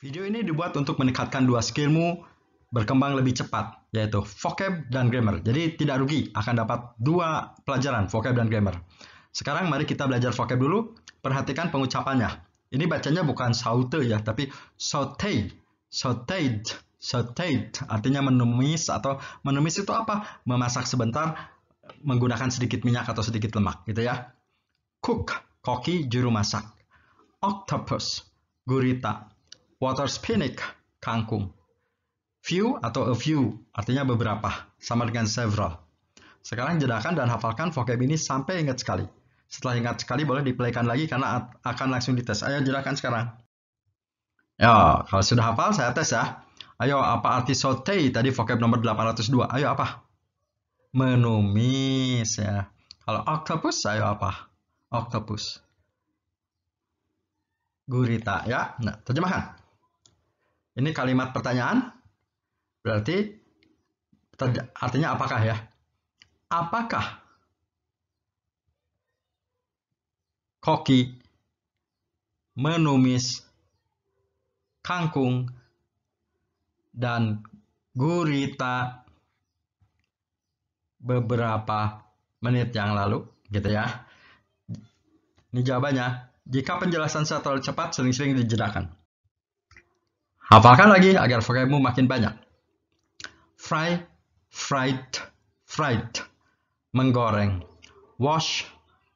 Video ini dibuat untuk meningkatkan dua skillmu berkembang lebih cepat, yaitu vocab dan grammar. Jadi tidak rugi, akan dapat dua pelajaran, vocab dan grammar. Sekarang mari kita belajar vocab dulu. Perhatikan pengucapannya. Ini bacanya bukan saute ya, tapi sauteed. Sauteed. Sauteed artinya menumis, atau menumis itu apa? Memasak sebentar menggunakan sedikit minyak atau sedikit lemak, gitu ya. Cook, koki, juru masak. Octopus, gurita. Water spinach, kangkung. Few atau a few artinya beberapa, sama dengan several. Sekarang jedakan dan hafalkan vocab ini sampai ingat sekali. Setelah ingat sekali boleh diplaykan lagi karena akan langsung dites. Ayo jedakan sekarang. Ya, kalau sudah hafal saya tes ya. Ayo, apa arti saute tadi vocab nomor 802? Ayo apa? Menumis ya. Kalau octopus, ayo apa? Octopus. Gurita ya. Nah, terjemahkan. Ini kalimat pertanyaan, berarti artinya apakah ya? Apakah koki menumis kangkung dan gurita beberapa menit yang lalu, gitu ya? Ini jawabannya. Jika penjelasan saya terlalu cepat, sering-sering dijedakan. Hafalkan lagi agar vocabmu makin banyak. Fry, fried, fried. Menggoreng. Wash,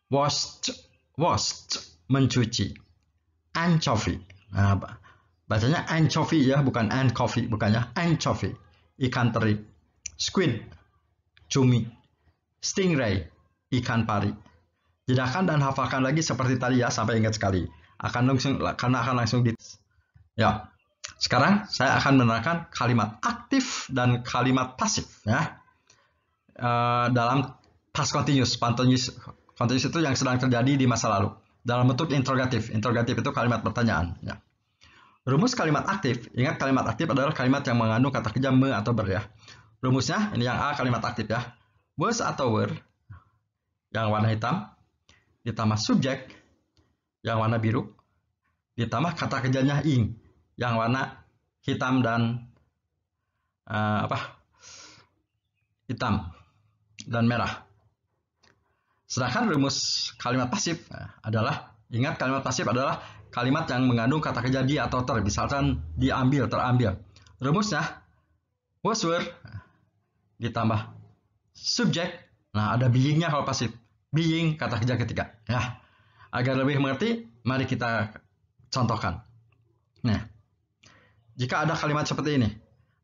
washed, washed. Mencuci. Anchovy. Nah, bacanya anchovy ya, bukan anchovy, bukannya anchovy. Ikan teri. Squid, cumi. Stingray, ikan pari. Jedakan dan hafalkan lagi seperti tadi ya, sampai ingat sekali. Karena akan langsung di... Ya. Sekarang saya akan menerangkan kalimat aktif dan kalimat pasif ya. Dalam past continuous. Continuous itu yang sedang terjadi di masa lalu. Dalam bentuk interrogatif. Interrogatif itu kalimat pertanyaan ya. Rumus kalimat aktif, ingat kalimat aktif adalah kalimat yang mengandung kata kerja me atau ber ya. Rumusnya ini yang A, kalimat aktif ya. Was atau were yang warna hitam ditambah subjek yang warna biru ditambah kata kerjanya ing yang warna hitam dan hitam dan merah. Sedangkan rumus kalimat pasif adalah, ingat kalimat pasif adalah kalimat yang mengandung kata kerja di atau ter, misalkan diambil, terambil. Rumusnya was, were ditambah subjek. Nah, ada being-nya kalau pasif. Being kata kerja ketiga. Ya, agar lebih mengerti, mari kita contohkan. Nah, jika ada kalimat seperti ini,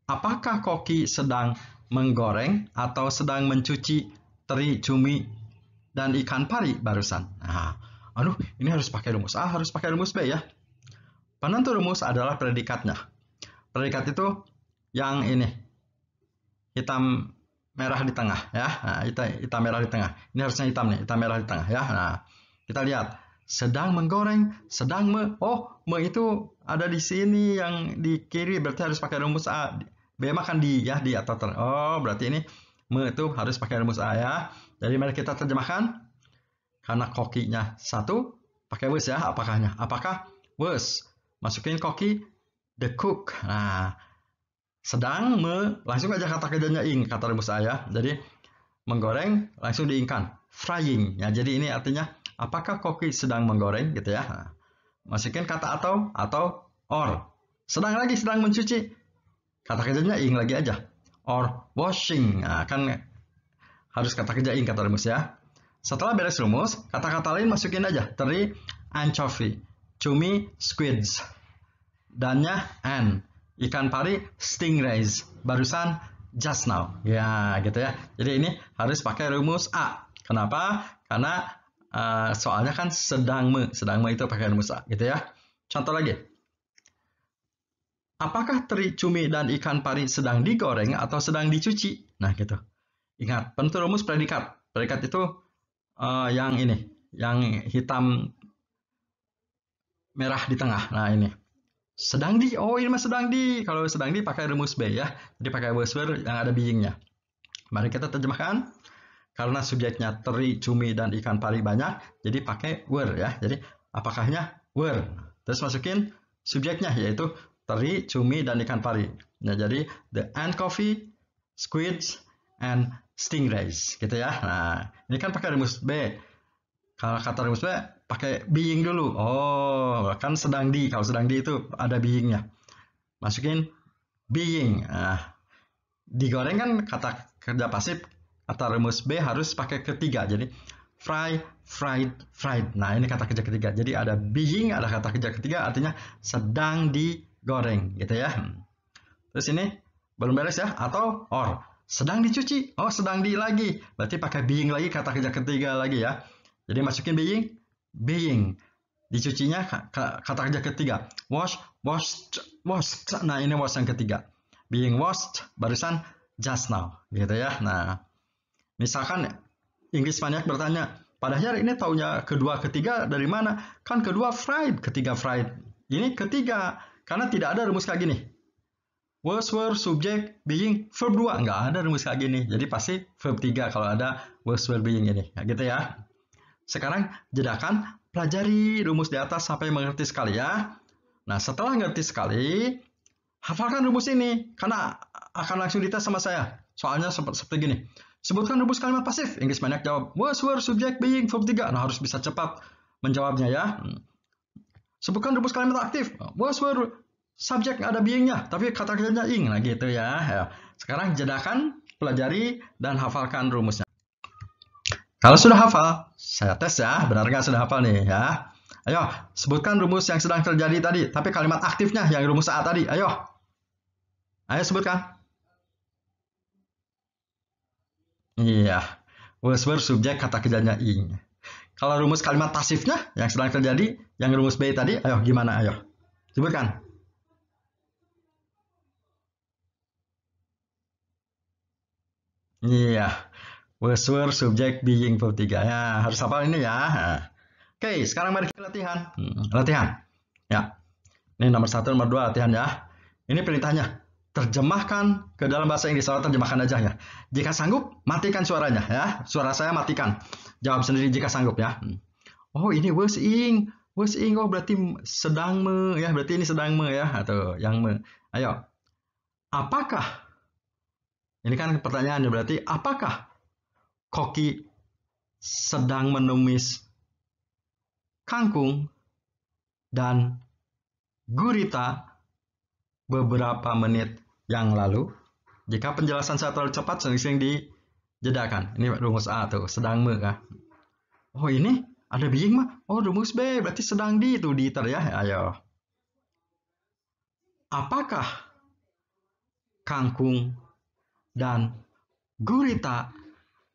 apakah koki sedang menggoreng atau sedang mencuci teri, cumi, dan ikan pari barusan? Nah, aduh, ini harus pakai rumus A, harus pakai rumus B ya. Penentu rumus adalah predikatnya. Predikat itu yang ini, hitam merah di tengah ya. Nah, hitam merah di tengah. Ini harusnya hitam nih, hitam merah di tengah ya. Nah, kita lihat. Sedang menggoreng, sedang me itu ada di sini yang di kiri, berarti harus pakai rumus A. B makan di ya, di atau ter. Oh, berarti ini me itu harus pakai rumus A ya. Jadi mari kita terjemahkan. Karena kokinya satu, pakai was ya, apakahnya. Apakah was? Masukin koki, the cook. Nah, sedang langsung aja kata kerjanya ing, kata rumus A ya. Jadi menggoreng langsung diingkan, frying. Ya, jadi ini artinya apakah koki sedang menggoreng gitu ya. Nah, masukin kata atau or. Sedang mencuci. Kata kerjanya ing lagi aja. Or washing. Nah, kan harus kata kerja ing, kata rumus ya. Setelah beres rumus, kata-kata lain masukin aja. Teri, anchovy. Cumi, squids. Dannya an. Ikan pari, stingrays. Barusan just now. Ya, gitu ya. Jadi ini harus pakai rumus A. Kenapa? Karena soalnya kan sedang me itu pakai rumus A, gitu ya. Contoh lagi. Apakah teri, cumi, dan ikan pari sedang digoreng atau sedang dicuci? Nah, gitu. Ingat, penentu rumus predikat. Predikat itu yang ini, yang hitam merah di tengah. Nah, ini. Sedang di, ini mah sedang di. Kalau sedang di pakai rumus B ya. Jadi pakai was, were yang ada being-nya. Mari kita terjemahkan. Karena subjeknya teri, cumi, dan ikan pari banyak, jadi pakai were ya. Jadi apakahnya were. Terus masukin subjeknya, yaitu teri, cumi, dan ikan pari. Nah, jadi the anchovy, squids, and stingrays gitu ya. Nah, ini kan pakai rumus B. Kalau kata rumus B pakai being dulu. Oh, kan sedang di. Kalau sedang di itu ada beingnya. Masukin being. Nah, digoreng kan kata kerja pasif. Kata rumus B harus pakai ketiga. Jadi fry, fried, fried. Nah, ini kata kerja ketiga. Jadi ada being, ada kata kerja ketiga, artinya sedang digoreng gitu ya. Terus ini belum beres ya, atau or. Sedang dicuci. Oh, sedang di lagi. Berarti pakai being lagi, kata kerja ketiga lagi ya. Jadi masukin being, being. Dicucinya kata kerja ketiga. Wash, washed, washed. Nah, ini wash yang ketiga. Being washed, barusan just now. Gitu ya. Nah, misalkan Inggris Maniac bertanya, pada hari ini taunya kedua ketiga dari mana? Kan kedua fried, ketiga fried. Ini ketiga, karena tidak ada rumus kayak gini. Was, were, subject, being, verb 2. Nggak ada rumus kayak gini. Jadi pasti verb 3 kalau ada was, were, being ini. Ya, gitu ya. Sekarang jedakan, pelajari rumus di atas sampai mengerti sekali ya. Nah, setelah ngerti sekali, hafalkan rumus ini. Karena akan langsung dites sama saya. Soalnya seperti gini. Sebutkan rumus kalimat pasif. Inggris Maniac jawab, was, were, subject, being, verb 3. Nah, harus bisa cepat menjawabnya ya. Sebutkan rumus kalimat aktif. Was, were, subjek ada beingnya, tapi kata kerjanya ing. Nah, gitu ya. Sekarang jedakan, pelajari, dan hafalkan rumusnya. Kalau sudah hafal, saya tes ya. Benar nggak sudah hafal nih ya? Ayo, sebutkan rumus yang sedang terjadi tadi. Tapi kalimat aktifnya yang rumus A tadi. Ayo. Ayo sebutkan. Iya. Was, were, subjek, kata kerjanya ing. Kalau rumus kalimat pasifnya yang sedang terjadi, yang rumus B tadi, ayo gimana? Ayo. Sebutkan. Iya. Was, were, subjek, being, verb 3. Ya, harus hafal ini ya. Oke, sekarang mari kita latihan. Latihan. Ya. Ini nomor 1, nomor 2 latihan ya. Ini perintahnya. Terjemahkan ke dalam bahasa Inggris. Saya terjemahkan aja ya. Jika sanggup, matikan suaranya ya. Suara saya matikan. Jawab sendiri jika sanggup ya. Oh, ini was ing. Was ing, oh berarti sedang me ya. Berarti ini sedang me ya. Atau yang me. Ayo. Apakah? Ini kan pertanyaannya berarti apakah Koki sedang menumis kangkung dan gurita beberapa menit yang lalu? Jika penjelasan saya terlalu cepat, sering-sering dijedakan. Ini rumus A tuh, sedang me kah? Oh ini ada being mah? Oh rumus B, berarti sedang di itu diter ya. Ayo. Apakah kangkung dan gurita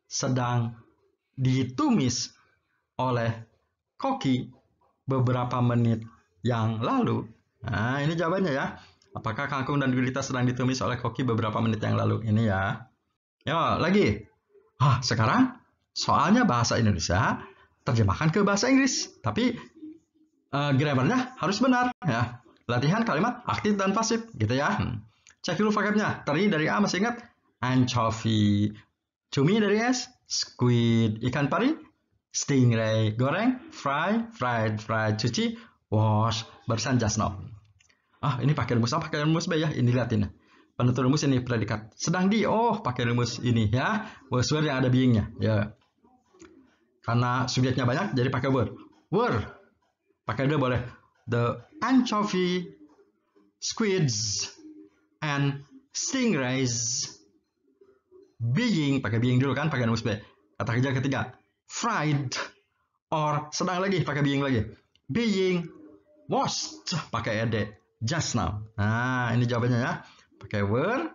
sedang ditumis oleh Koki beberapa menit yang lalu? Nah, ini jawabannya ya. Apakah kangkung dan gurita sedang ditumis oleh Koki beberapa menit yang lalu? Ini ya. Yo, lagi. Sekarang soalnya bahasa Indonesia terjemahkan ke bahasa Inggris. Tapi grammarnya harus benar ya. Latihan kalimat aktif dan pasif gitu ya. Cek dulu vocabnya. Teri dari A masih ingat? Anchovy. Cumi dari S, squid. Ikan pari, stingray. Goreng, fry, fried, cuci, wash. Barusan just now. Ini pakai rumus A, pakai rumus B ya. Ini lihatin. Penentu rumus ini predikat. Sedang di, pakai rumus ini ya. Was, were yang ada beingnya. Ya. Karena subjeknya banyak, jadi pakai were. Were. Pakai dua boleh. The anchovy, squids, and stingrays being, pakai being dulu kan, pakai rumus B. Kata kerja ketiga, fried, or sedang lagi, pakai being lagi. Being washed, pakai ed, just now. Nah, ini jawabannya ya. Pakai were,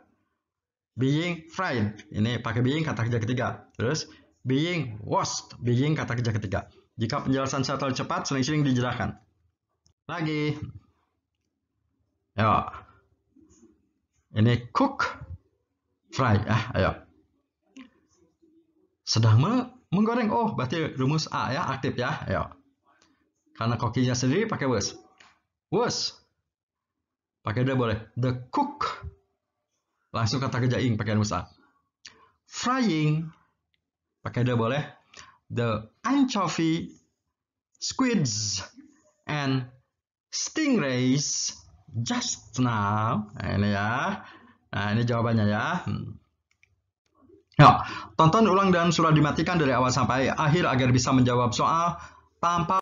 being fried. Ini pakai being, kata kerja ketiga. Terus, being washed, being, kata kerja ketiga. Jika penjelasan saya terlalu cepat, sering-sering dijelaskan. Lagi. Yo. Ini cook, fry. Ayo. Sedang menggoreng. Oh, berarti rumus A ya, aktif ya. Ayo. Karena kokinya sendiri pakai was. Was. Pakai dia boleh. The cook. Langsung kata kerja ing pakai rumus A. Frying. Pakai dia boleh. The anchovy, squids, and stingrays Just now. Nah, ini ya. Nah, ini jawabannya ya. Yuk, tonton ulang dan surat dimatikan dari awal sampai akhir agar bisa menjawab soal tanpa